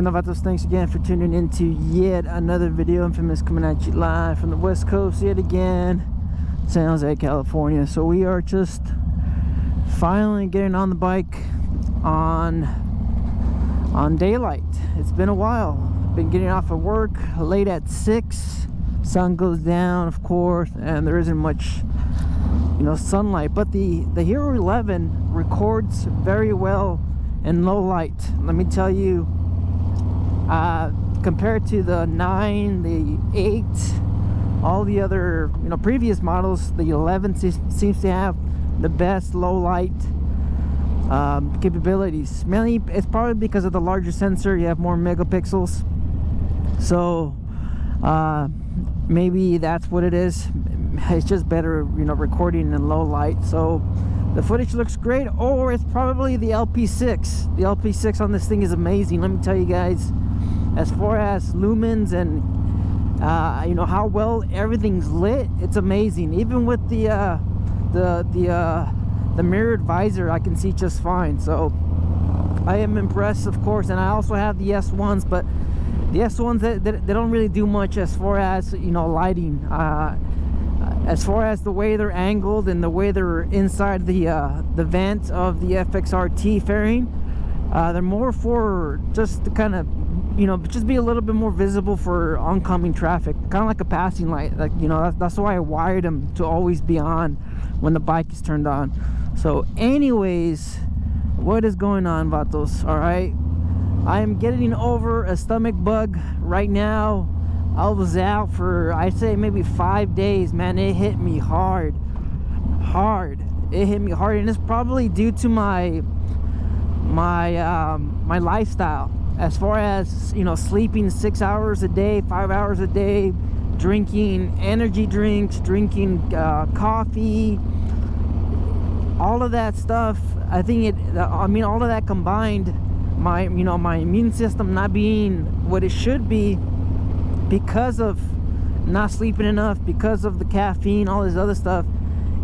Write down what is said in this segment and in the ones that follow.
Vatos, thanks again for tuning into yet another video. Infamous coming at you live from the West Coast yet again, San Jose, California. So we are just finally getting on the bike on daylight. It's been a while. Been getting off of work late at 6. Sun goes down, of course, and there isn't much, sunlight. But the Hero 11 records very well in low light. Let me tell you. Compared to the 9, the 8, all the other previous models, the 11 seems to have the best low light capabilities. Mainly it's probably because of the larger sensor. You have more megapixels, so maybe that's what it is. It's just better recording in low light, so the footage looks great. Or it's probably the LP6. The LP6 on this thing is amazing, let me tell you guys. As far as lumens and how well everything's lit, it's amazing. Even with the mirrored visor, I can see just fine. So I am impressed, of course. And I also have the S1s, but the S1s they don't really do much as far as lighting. As far as the way they're angled and the way they're inside the vent of the FXRT fairing, they're more for just to kind of just be a little bit more visible for oncoming traffic, kind of like a passing light. Like that's why I wired them to always be on when the bike is turned on. So anyways, what is going on, vatos? All right, I am getting over a stomach bug right now. I was out for, I'd say, maybe 5 days, man. It hit me hard. It hit me hard, and it's probably due to my lifestyle. As far as sleeping 6 hours a day, 5 hours a day, drinking energy drinks, drinking coffee, all of that stuff. I think all of that combined, my my immune system not being what it should be because of not sleeping enough, because of the caffeine, all this other stuff.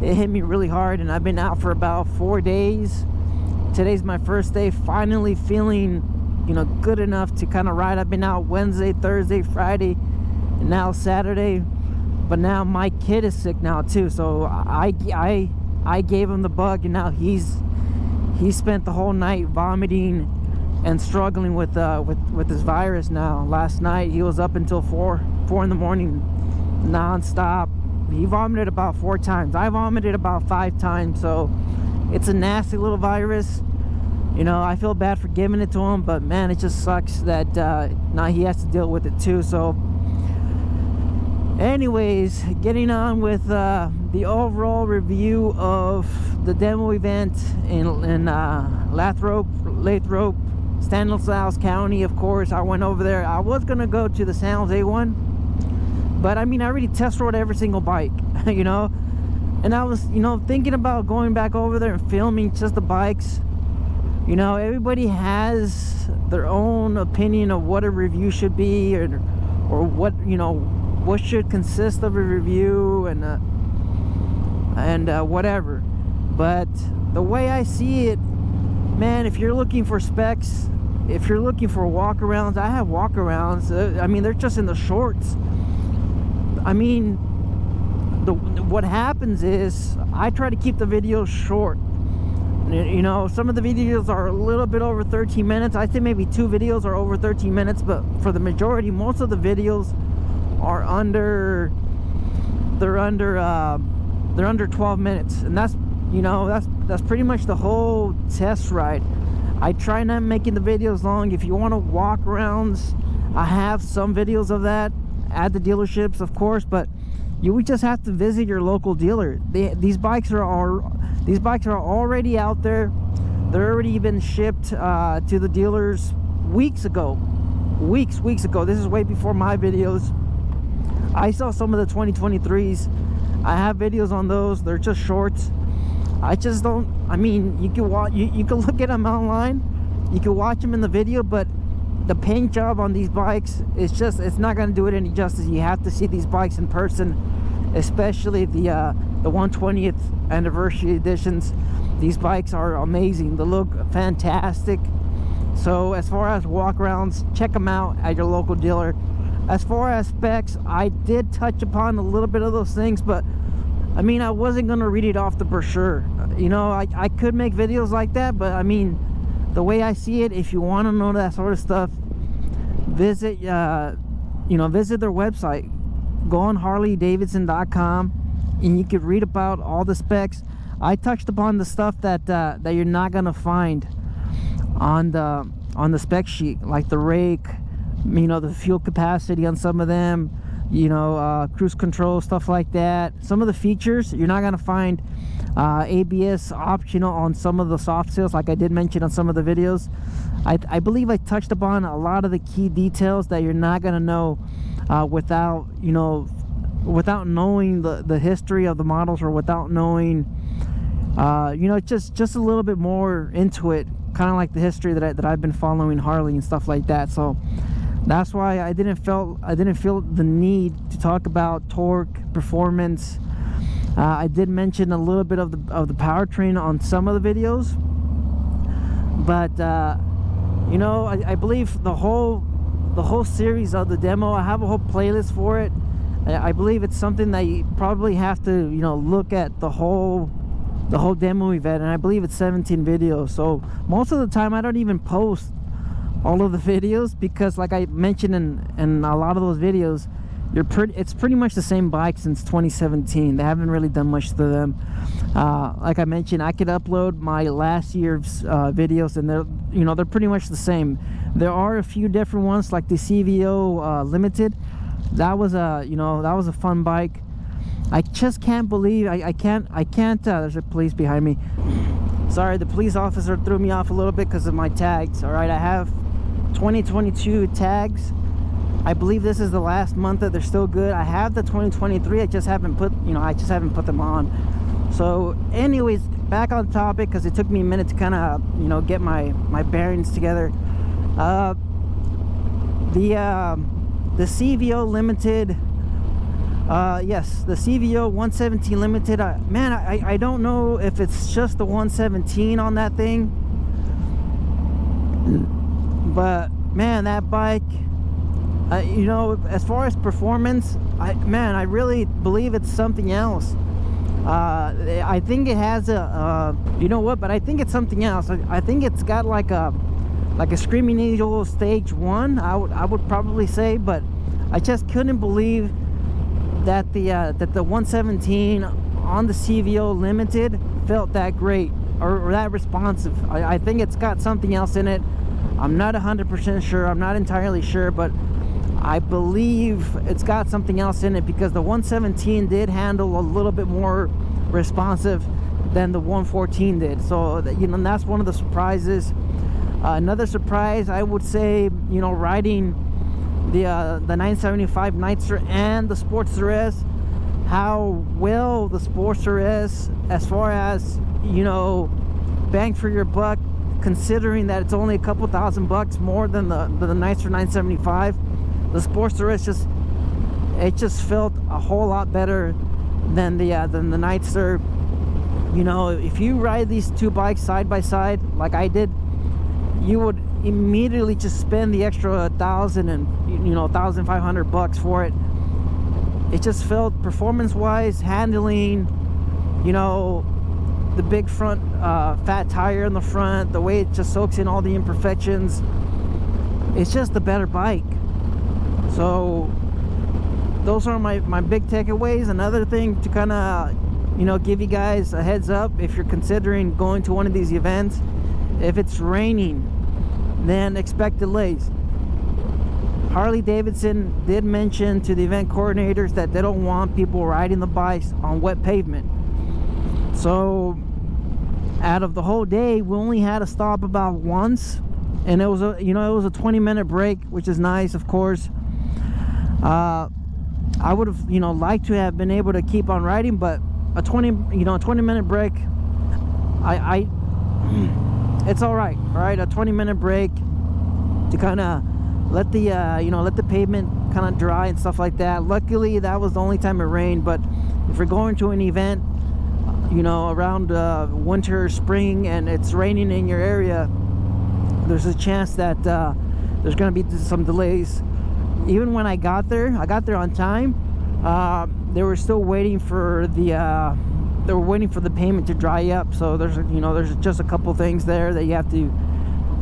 It hit me really hard, and I've been out for about 4 days. Today's my first day, finally feeling good enough to kind of ride. I've been out Wednesday, Thursday, Friday, and now Saturday. But now my kid is sick now too, so I gave him the bug, and now he spent the whole night vomiting and struggling with this virus. Now last night he was up until 4 in the morning non-stop. He vomited about 4 times. I vomited about 5 times. So it's a nasty little virus. I feel bad for giving it to him, but man, it just sucks that now he has to deal with it too. So anyways, getting on with the overall review of the demo event in Lathrop, Stanislaus County. Of course, I went over there. I was gonna go to the San Jose one, but I already test rode every single bike, and I was thinking about going back over there and filming just the bikes. Everybody has their own opinion of what a review should be, or what what should consist of a review, and whatever. But the way I see it, man, if you're looking for specs, if you're looking for walkarounds, I have walkarounds. They're just in the shorts. What happens is I try to keep the videos short. Some of the videos are a little bit over 13 minutes. I think maybe 2 videos are over 13 minutes, but for the majority, most of the videos are under 12 minutes, and that's pretty much the whole test ride. I try not making the videos long. If you want to walk arounds, I have some videos of that at the dealerships, of course, but you would just have to visit your local dealer. These bikes are already out there. They're already been shipped to the dealers weeks ago. This is way before my videos. I saw some of the 2023s. I have videos on those. They're just shorts. I just don't. You can look at them online. You can watch them in the video, but the paint job on these bikes is it's not going to do it any justice. You have to see these bikes in person, especially the 120th anniversary editions. These bikes are amazing. They look fantastic. So as far as walk-arounds, check them out at your local dealer. As far as specs, I did touch upon a little bit of those things, but I mean, I wasn't gonna read it off the brochure. You know, I could make videos like that, but I mean, the way I see it, if you want to know that sort of stuff, visit visit their website. Go on Harley-Davidson.com and you could read about all the specs. I touched upon the stuff that you're not gonna find on the spec sheet, like the rake, you know, the fuel capacity on some of them, you know, cruise control, stuff like that. Some of the features you're not gonna find. ABS optional on some of the soft sails, like I did mention on some of the videos. I believe I touched upon a lot of the key details that you're not gonna know without knowing the history of the models, or without knowing just a little bit more into it, kind of like the history that I've been following Harley and stuff like that. So that's why I didn't feel the need to talk about torque, performance. I did mention a little bit of the powertrain on some of the videos, but you know, I believe the whole series of the demo, I have a whole playlist for it. I believe it's something that you probably have to, you know, look at the whole demo event, and I believe it's 17 videos. So most of the time I don't even post all of the videos, because like I mentioned in a lot of those videos, it's pretty much the same bike since 2017. They haven't really done much to them. Like I mentioned, I could upload my last year's videos, and they're pretty much the same. There are a few different ones, like the CVO Limited. That was a fun bike. I just can't believe I can't there's a police behind me. Sorry, the police officer threw me off a little bit because of my tags. All right, I have 2022 tags. I believe this is the last month that they're still good. I have the 2023. I just haven't put them on. So anyways, back on topic, because it took me a minute to kind of get my bearings together. The CVO Limited, yes, the CVO 117 Limited. Man, I don't know if it's just the 117 on that thing, but man, that bike, as far as performance, I really believe it's something else. I think it has but I think it's something else. I think it's got like a Screaming Eagle Stage 1, I would probably say, but I just couldn't believe that the 117 on the CVO Limited felt that great, or that responsive. I think it's got something else in it. I'm not 100% sure. I'm not entirely sure, but I believe it's got something else in it, because the 117 did handle a little bit more responsive than the 114 did. So that's one of the surprises. Another surprise, I would say, riding the 975 Nightster and the Sportster S, how well the Sportster S, as far as bang for your buck, considering that it's only a couple $1,000 more than the Nightster 975. The Sportster S just felt a whole lot better than the Nightster. If you ride these two bikes side by side like I did, you would immediately just spend the extra $1,000 and $1,500 for it. It just felt, performance-wise, handling, the big front fat tire in the front, the way it just soaks in all the imperfections. It's just a better bike. So those are my big takeaways. Another thing to kind of give you guys a heads up, if you're considering going to one of these events, if it's raining, then expect delays. Harley-Davidson did mention to the event coordinators that they don't want people riding the bikes on wet pavement. So out of the whole day, we only had to stop about once, and it was a 20-minute break, which is nice, of course. I would have liked to have been able to keep on riding, but a 20-minute break, it's all right, a 20-minute break to kind of let the pavement kind of dry and stuff like that. Luckily, that was the only time it rained. But if you're going to an event, around winter, spring, and it's raining in your area, there's a chance that there's gonna be some delays. Even when I got there on time. They were still waiting for the payment to dry up. So there's just a couple things there that you have to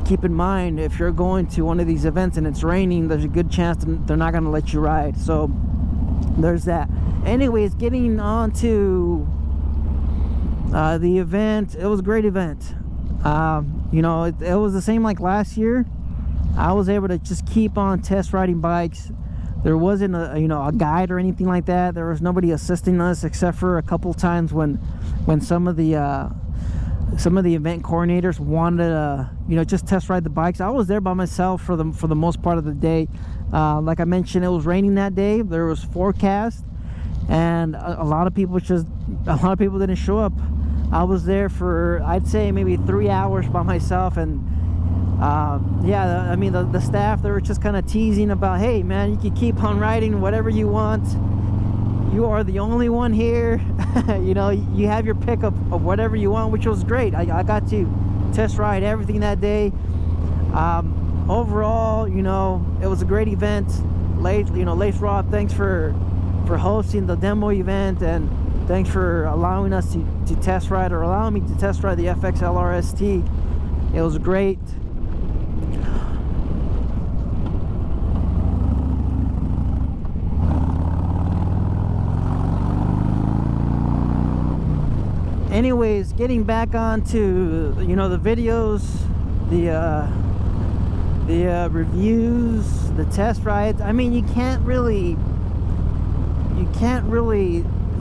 keep in mind. If you're going to one of these events and it's raining, there's a good chance they're not going to let you ride. So there's that. Anyways, getting on to the event, it was a great event. It was the same like last year. I was able to just keep on test riding bikes. There wasn't a guide or anything like that. There was nobody assisting us except for a couple times when some of the event coordinators wanted to just test ride the bikes. I was there by myself for the most part of the day. Like I mentioned, it was raining that day. There was forecast, and a lot of people didn't show up. I was there for, I'd say, maybe 3 hours by myself, and yeah, I mean, the staff, they were just kind of teasing about, hey man, you can keep on riding whatever you want, you are the only one here. You have your pick of whatever you want, which was great. I got to test ride everything that day. Overall, it was a great event. Lathrop, thanks for hosting the demo event, and thanks for allowing us to test ride, or allowing me to test ride the FXLR ST. It was great. Anyways, getting back onto the videos, the reviews, the test rides. I mean, you can't really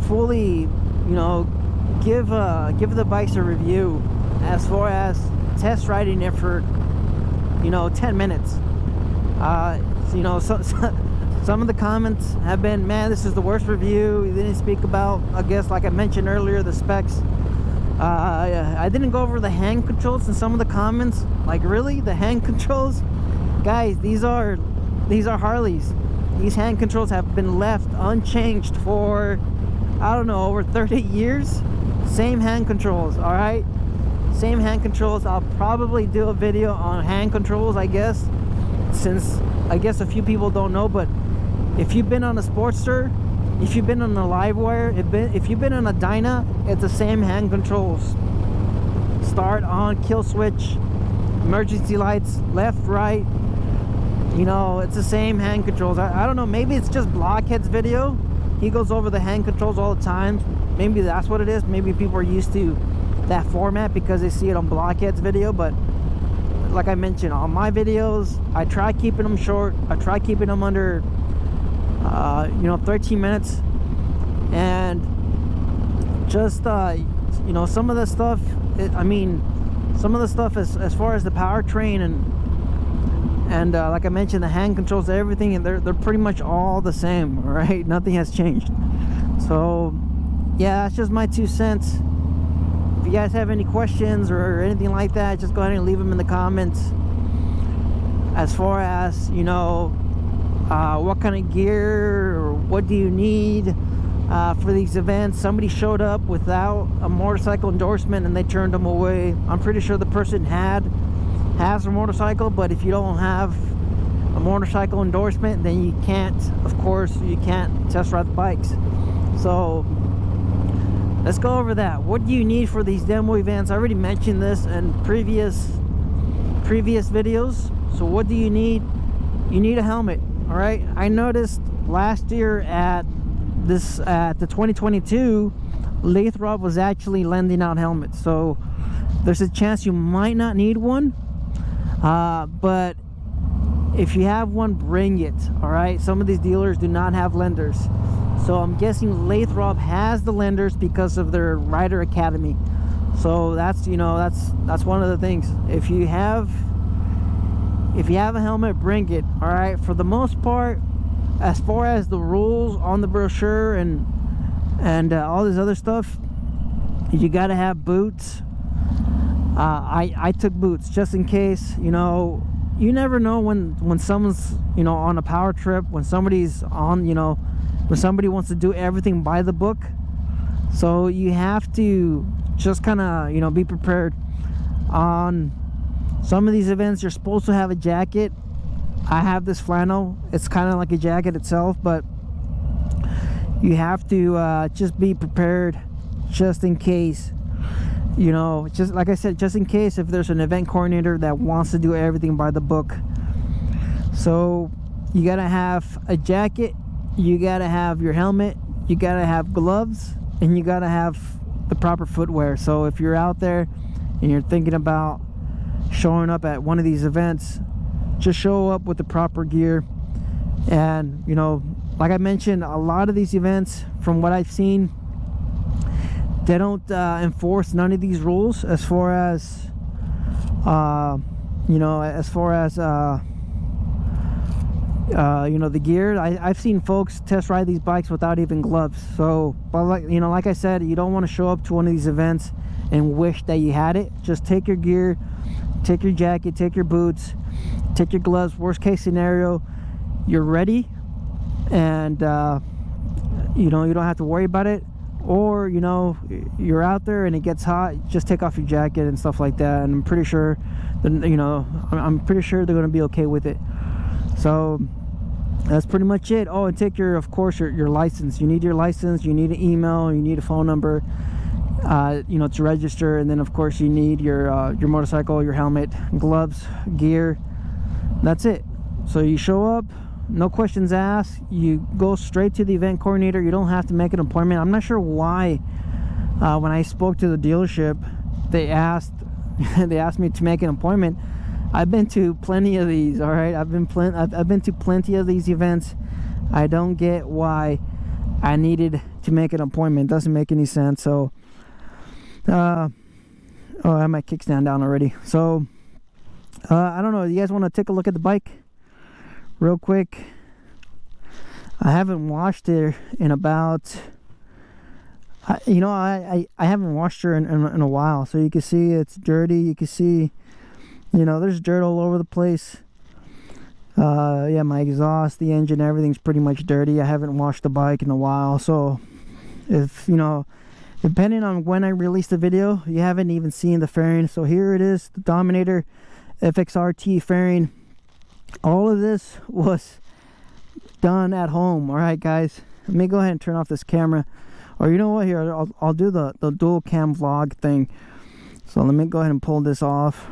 fully give the bikes a review as far as test riding it for 10 minutes. Some of the comments have been, man, this is the worst review. You didn't speak about, I guess, like I mentioned earlier, the specs. I didn't go over the hand controls in some of the comments. Like, really? The hand controls? Guys, these are Harleys. These hand controls have been left unchanged for, I don't know, over 30 years. Same hand controls, all right? Same hand controls. I'll probably do a video on hand controls, I guess, since I guess a few people don't know. But if you've been on a Sportster, if you've been on a Livewire, if you've been on a Dyna, it's the same hand controls. Start, on, kill switch, emergency lights, left, right. It's the same hand controls. I don't know, maybe it's just Blockhead's video. He goes over the hand controls all the time. Maybe that's what it is. Maybe people are used to that format because they see it on Blockhead's video. But like I mentioned, on my videos, I try keeping them short. I try keeping them under 13 minutes. And just some of the stuff, some of the stuff as far as the powertrain and like I mentioned, the hand controls, everything, and they're pretty much all the same. All right, nothing has changed. So yeah, that's just my 2 cents. If you guys have any questions or anything like that, just go ahead and leave them in the comments. As far as what kind of gear or what do you need for these events. Somebody showed up without a motorcycle endorsement and they turned them away. I'm pretty sure the person has a motorcycle, but if you don't have a motorcycle endorsement, then you can't, of course, you can't test ride the bikes. So let's go over that. What do you need for these demo events? I already mentioned this in previous videos. So what do you need? You need a helmet. All right, I noticed last year at the 2022, Lathrop was actually lending out helmets, so there's a chance you might not need one, but if you have one, bring it. All right, some of these dealers do not have lenders, so I'm guessing Lathrop has the lenders because of their rider academy. So that's that's one of the things. If you have a helmet, bring it. All right, for the most part, as far as the rules on the brochure and all this other stuff, you got to have boots. I took boots just in case. You never know when someone's on a power trip, when somebody's on when somebody wants to do everything by the book. So you have to just kind of be prepared on Some of these events you're supposed to have a jacket. I have this flannel. It's kind of like a jacket itself, but you have to just be prepared just in case. You know, just like I said, just in case if there's an event coordinator that wants to do everything by the book. So you gotta have a jacket, you gotta have your helmet, you gotta have gloves, and you gotta have the proper footwear. So if you're out there and you're thinking about showing up at one of these events, just show up with the proper gear. And you know, like I mentioned, a lot of these events, from what I've seen, they don't enforce none of these rules as far as you know, as far as you know, the gear. I've seen folks test ride these bikes without even gloves. So, but like, you know, like I said, you don't want to show up to one of these events and wish that you had it. Just take your gear, take your jacket, take your boots, take your gloves. Worst case scenario, you're ready, and you know, you don't have to worry about it. Or, you know, you're out there and it gets hot, just take off your jacket and stuff like that, and I'm pretty sure that, you know, I'm pretty sure they're going to be okay with it. So that's pretty much it. Oh, and take your, of course, your license. You need your license, you need an email, you need a phone number, you know, to register. And then of course you need your motorcycle, your helmet, gloves, gear. That's it. So you show up, no questions asked, you go straight to the event coordinator. You don't have to make an appointment. I'm not sure why when I spoke to the dealership, they asked me to make an appointment. I've been to plenty of these, all right? I've been to plenty of these events. I don't get why I needed to make an appointment. It doesn't make any sense. So oh, I have my kickstand down already. So I don't know, you guys want to take a look at the bike real quick? I haven't washed it in about, you know, I haven't washed her in a while. So you can see it's dirty. You can see, you know, there's dirt all over the place. Yeah, my exhaust, the engine, everything's pretty much dirty. I haven't washed the bike in a while. So if, you know, depending on when I release the video, you haven't even seen the fairing. So here it is, the Dominator FXRT fairing. All of this was done at home. All right, guys, let me go ahead and turn off this camera. Or you know what, here, I'll do the dual cam vlog thing. So let me go ahead and pull this off.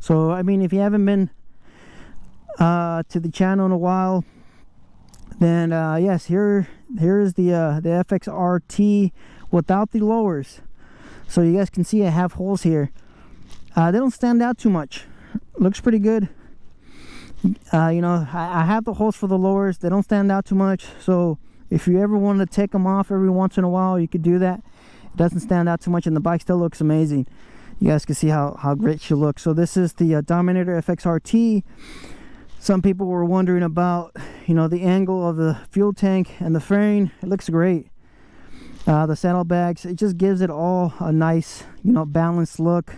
So I mean, if you haven't been to the channel in a while, then yes, here is the FXRT without the lowers. So you guys can see I have holes here. They don't stand out too much. Looks pretty good. You know, I have the holes for the lowers. They don't stand out too much. So if you ever want to take them off every once in a while, you could do that. It doesn't stand out too much, and the bike still looks amazing. You guys can see how great she looks. So this is the Dominator FXRT. Some people were wondering about, you know, the angle of the fuel tank and the fairing. It looks great. The saddlebags, it just gives it all a nice, you know, balanced look.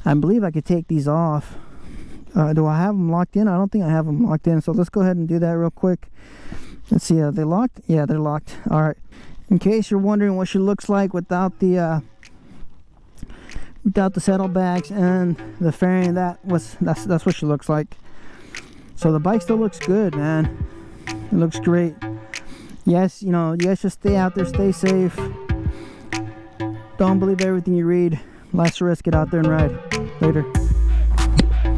I believe I could take these off. Do I have them locked in? I don't think I have them locked in. So let's go ahead and do that real quick. Let's see, are they locked? Yeah, they're locked. All right. In case you're wondering what she looks like without the saddlebags and the fairing, that's what she looks like. So the bike still looks good, man. It looks great. Yes, you know, you guys just stay out there, stay safe. Don't believe everything you read. Life's a risk. Get out there and ride. Later.